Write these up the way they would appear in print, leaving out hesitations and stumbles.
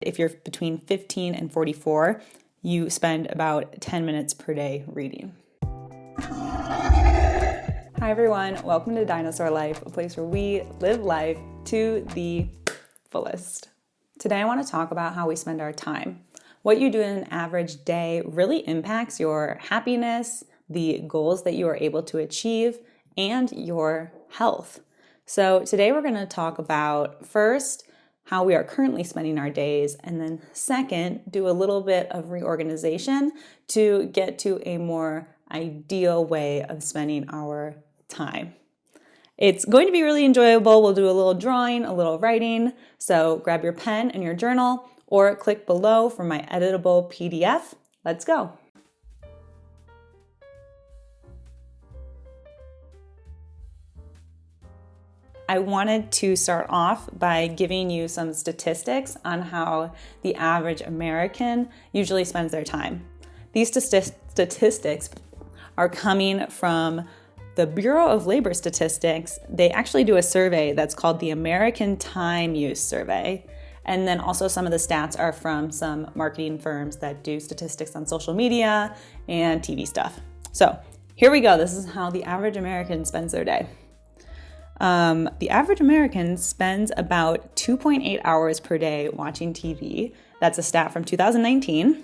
If you're between 15 and 44, you spend about 10 minutes per day reading. Hi everyone, welcome to Dinosaur Life, a place where we live life to the fullest. Today I want to talk about how we spend our time. What you do in an average day really impacts your happiness, the goals that you are able to achieve, and your health. So today we're going to talk about first, how we are currently spending our days, and then second, do a little bit of reorganization to get to a more ideal way of spending our time. It's going to be really enjoyable. We'll do a little drawing, a little writing, so grab your pen and your journal or click below for my editable PDF. Let's go. I wanted to start off by giving you some statistics on how the average American usually spends their time. These statistics are coming from the Bureau of Labor Statistics. They actually do a survey that's called the American Time Use Survey. And then also some of the stats are from some marketing firms that do statistics on social media and TV stuff. So here we go. This is how the average American spends their day. The average American spends about 2.8 hours per day watching TV. That's a stat from 2019.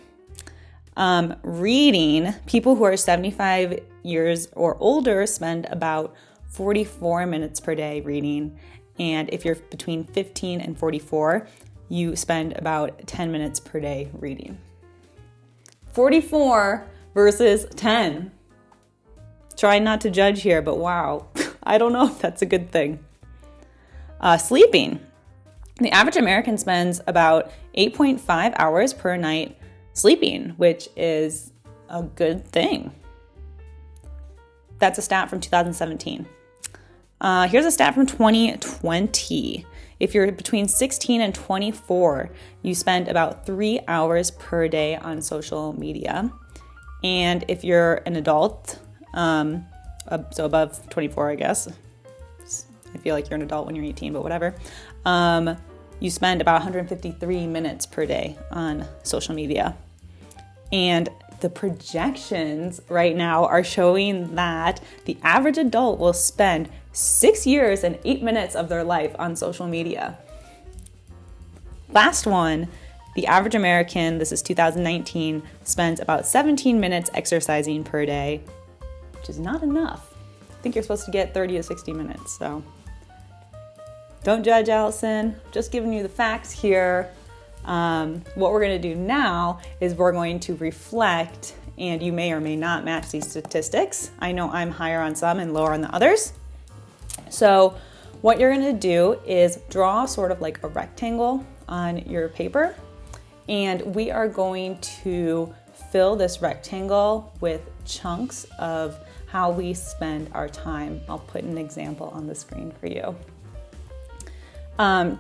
Reading, people who are 75 years or older spend about 44 minutes per day reading. And if you're between 15 and 44, you spend about 10 minutes per day reading. 44 versus 10. Try not to judge here, but wow. I don't know if that's a good thing. Sleeping. The average American spends about 8.5 hours per night sleeping, which is a good thing. That's a stat from 2017. Here's a stat from 2020. If you're between 16 and 24, you spend about 3 hours per day on social media. And if you're an adult, so above 24, I guess. I feel like you're an adult when you're 18, but whatever. You spend about 153 minutes per day on social media. And the projections right now are showing that the average adult will spend 6 years and 8 minutes of their life on social media. Last one, the average American, this is 2019, spends about 17 minutes exercising per day, which is not enough. I think you're supposed to get 30 to 60 minutes, so don't judge, Allison. Just giving you the facts here. What we're going to do now is we're going to reflect, and you may or may not match these statistics. I know I'm higher on some and lower on the others. So what you're going to do is draw sort of like a rectangle on your paper, and we are going to fill this rectangle with chunks of how we spend our time. I'll put an example on the screen for you.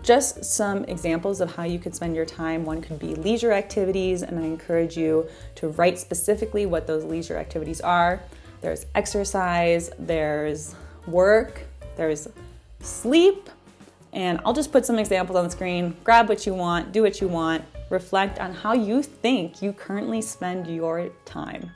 Just some examples of how you could spend your time. One could be leisure activities, and I encourage you to write specifically what those leisure activities are. There's exercise, there's work, there's sleep, and I'll just put some examples on the screen. Grab what you want, do what you want, reflect on how you think you currently spend your time.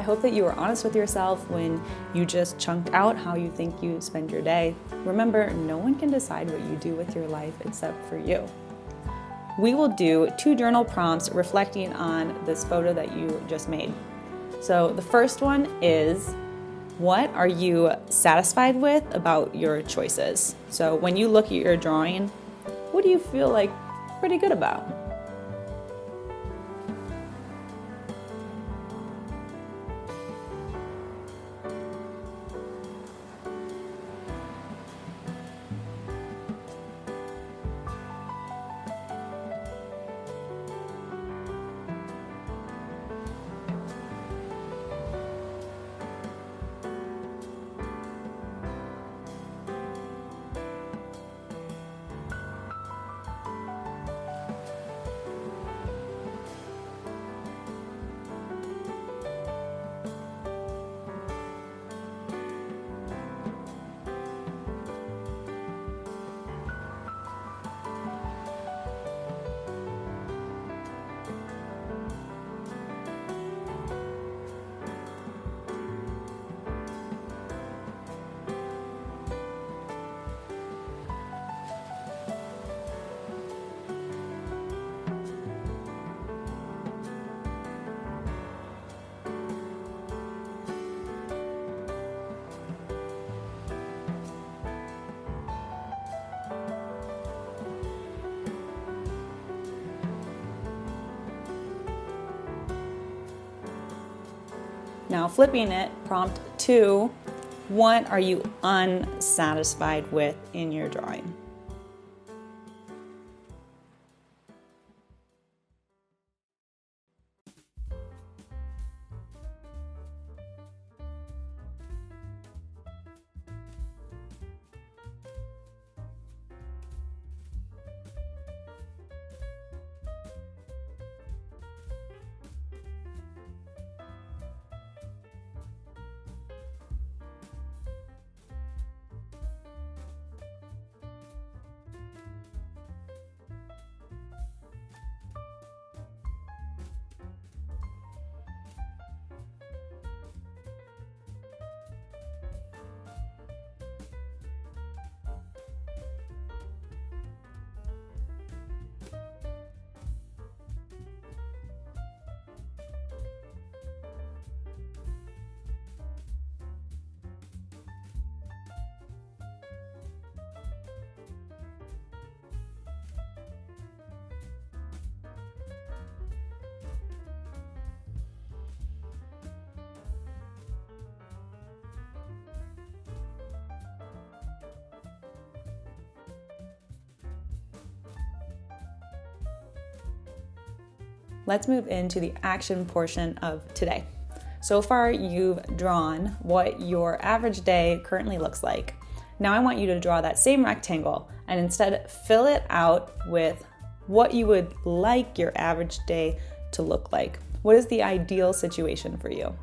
hope that you were honest with yourself when you just chunked out how you think you spend your day. Remember, no one can decide what you do with your life except for you. We will do 2 journal prompts reflecting on this photo that you just made. So the first one is, what are you satisfied with about your choices? So when you look at your drawing, what do you feel like pretty good about? Now flipping it, prompt 2, what are you unsatisfied with in your drawing? Let's move into the action portion of today. So far, you've drawn what your average day currently looks like. Now I want you to draw that same rectangle and instead fill it out with what you would like your average day to look like. What is the ideal situation for you?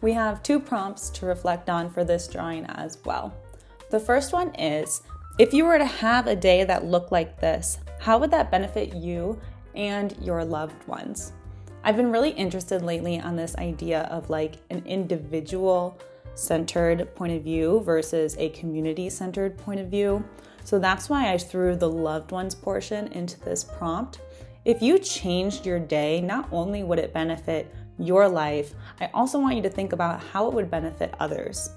We have 2 prompts to reflect on for this drawing as well. The first one is, if you were to have a day that looked like this, how would that benefit you and your loved ones? I've been really interested lately on this idea of like an individual centered point of view versus a community centered point of view. So that's why I threw the loved ones portion into this prompt. If you changed your day, not only would it benefit your life, I also want you to think about how it would benefit others.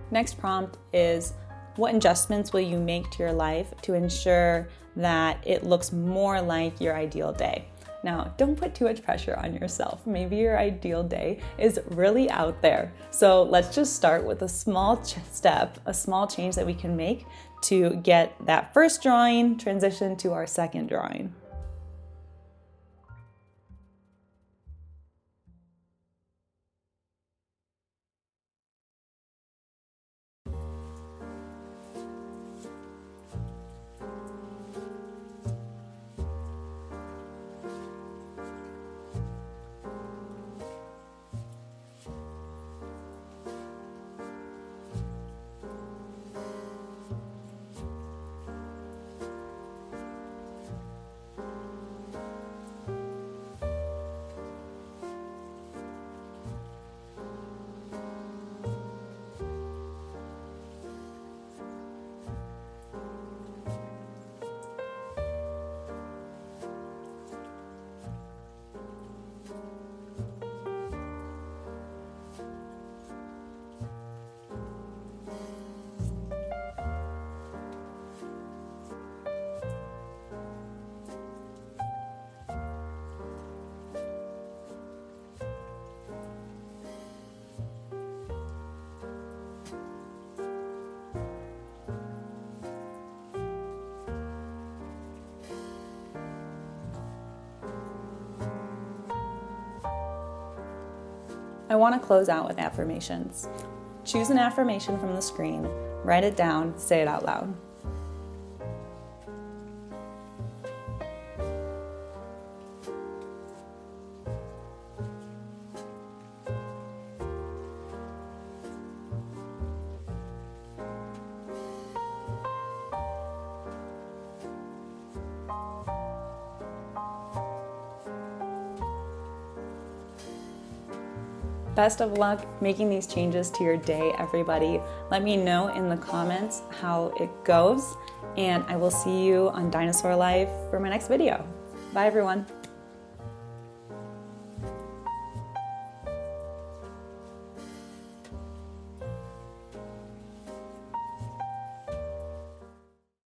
Next prompt is, what adjustments will you make to your life to ensure that it looks more like your ideal day? Now, don't put too much pressure on yourself. Maybe your ideal day is really out there. So let's just start with a small step, a small change that we can make to get that first drawing transition to our second drawing. I want to close out with affirmations. Choose an affirmation from the screen, write it down, say it out loud. Best of luck making these changes to your day, everybody. Let me know in the comments how it goes, and I will see you on Dinosaur Life for my next video. Bye, everyone.